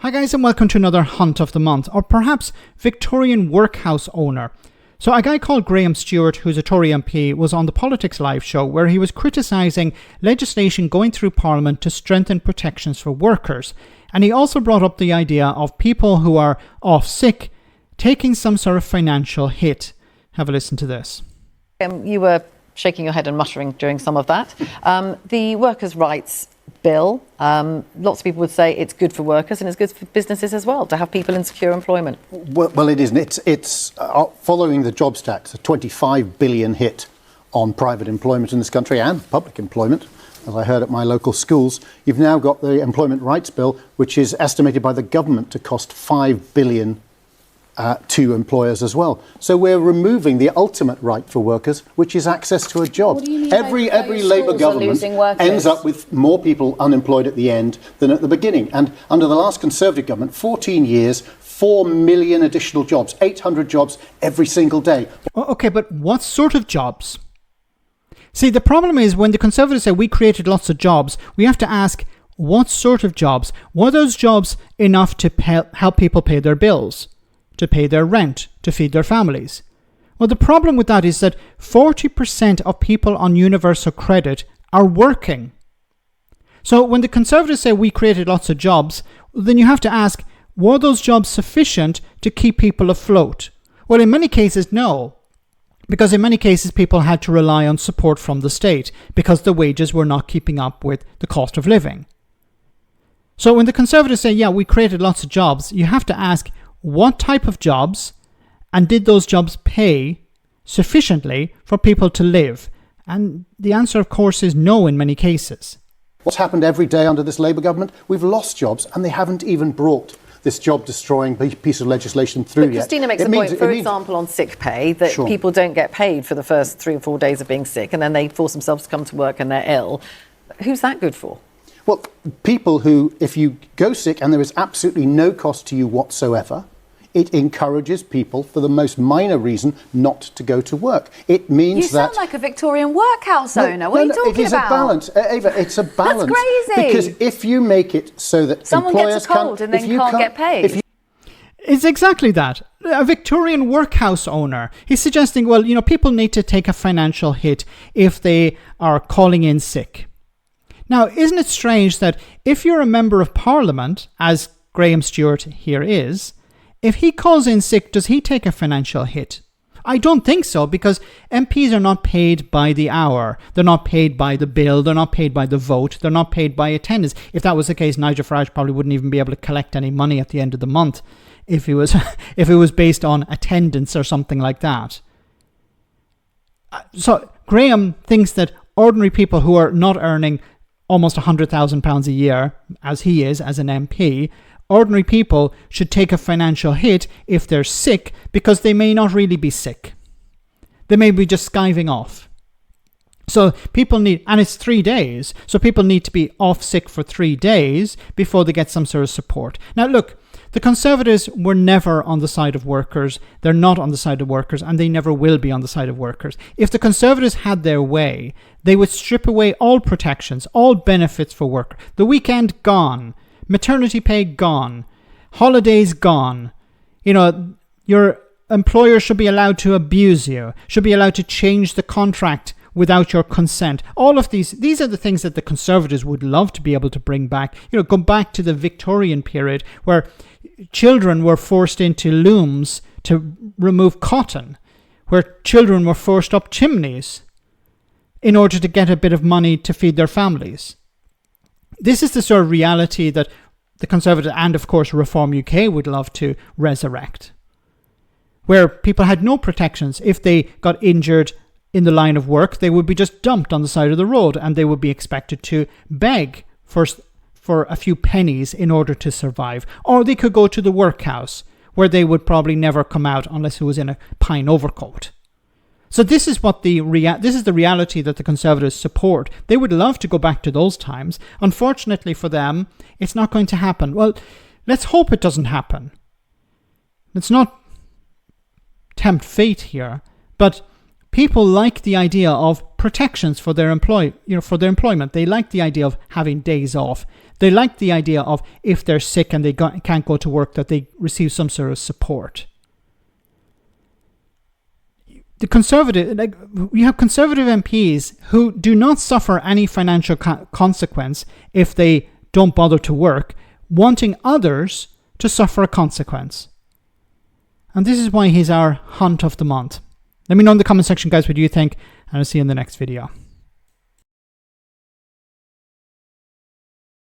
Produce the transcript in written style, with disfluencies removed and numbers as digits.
Hi guys, and welcome to another Hunt of the Month, or perhaps Victorian Workhouse owner. So a guy called Stewart, who's a Tory MP, was on the Politics Live show where he was criticising legislation going through Parliament to strengthen protections for workers. And he also brought up the idea of people who are off sick taking some sort of financial hit. Have a listen to this. You were shaking your head and muttering during some of that. The workers' rights bill, lots of people would say it's good for workers and it's good for businesses as well to have people in secure employment. Well, it isn't. It's following the jobs tax, a 25 billion hit on private employment in this country and public employment. As I heard at my local schools, you've now got the employment rights bill, which is estimated by the government to cost 5 billion to employers as well. So we're removing the ultimate right for workers, which is access to a job. Every Labour government ends up with more people unemployed at the end than at the beginning. And under the last Conservative government, 14 years, 4 million additional jobs, 800 jobs every single day. Okay, but what sort of jobs? See, the problem is when the Conservatives say we created lots of jobs, we have to ask, what sort of jobs? Were those jobs enough to help people pay their bills? To pay their rent, to feed their families? Well, the problem with that is that 40% of people on universal credit are working. So when the Conservatives say we created lots of jobs, then you have to ask, were those jobs sufficient to keep people afloat? Well, in many cases, no. Because in many cases, people had to rely on support from the state because the wages were not keeping up with the cost of living. So when the Conservatives say, yeah, we created lots of jobs, you have to ask, what type of jobs, and did those jobs pay sufficiently for people to live? And the answer, of course, is no in many cases. What's happened every day under this Labour government? We've lost jobs, and they haven't even brought this job-destroying piece of legislation through yet. Christina makes a point, for example, on sick pay, that people don't get paid for the first 3 or 4 days of being sick, and then they force themselves to come to work and they're ill. Who's that good for? Well, people who, if you go sick and there is absolutely no cost to you whatsoever, it encourages people, for the most minor reason, not to go to work. It means that... You sound like a Victorian Workhouse owner. What are you talking about? It is a balance. Ava, it's a balance. That's crazy. Because if you make it so that someone employers gets a cold and then can't get paid. It's exactly that. A Victorian Workhouse owner. He's suggesting, well, people need to take a financial hit if they are calling in sick. Now, isn't it strange that if you're a member of Parliament, as Stewart here is, if he calls in sick, does he take a financial hit? I don't think so, because MPs are not paid by the hour. They're not paid by the bill. They're not paid by the vote. They're not paid by attendance. If that was the case, Nigel Farage probably wouldn't even be able to collect any money at the end of the month if it was based on attendance or something like that. So Graham thinks that ordinary people who are not earning almost £100,000 a year, as he is as an MP, ordinary people should take a financial hit if they're sick because they may not really be sick. They may be just skiving off. So people need, and it's 3 days, so people need to be off sick for 3 days before they get some sort of support. Now look, the Conservatives were never on the side of workers. They're not on the side of workers, and they never will be on the side of workers. If the Conservatives had their way, they would strip away all protections, all benefits for work. The weekend gone. Maternity pay gone. Holidays gone. Your employer should be allowed to abuse you, should be allowed to change the contract without your consent. All of these are the things that the Conservatives would love to be able to bring back. Go back to the Victorian period where children were forced into looms to remove cotton, where children were forced up chimneys in order to get a bit of money to feed their families. This is the sort of reality that the Conservative and, of course, Reform UK would love to resurrect, where people had no protections. If they got injured in the line of work, they would be just dumped on the side of the road and they would be expected to beg for a few pennies in order to survive. Or they could go to the workhouse, where they would probably never come out unless it was in a pine overcoat. So this is the reality that the Conservatives support. They would love to go back to those times. Unfortunately for them, it's not going to happen. Well, let's hope it doesn't happen. Let's not tempt fate here, but people like the idea of protections for their employment. They like the idea of having days off. They like the idea of, if they're sick and they can't go to work, that they receive some sort of support. You have Conservative MPs who do not suffer any financial consequence if they don't bother to work, wanting others to suffer a consequence. And this is why he's our Hunt of the Month. Let me know in the comment section, guys, what you think, and I'll see you in the next video.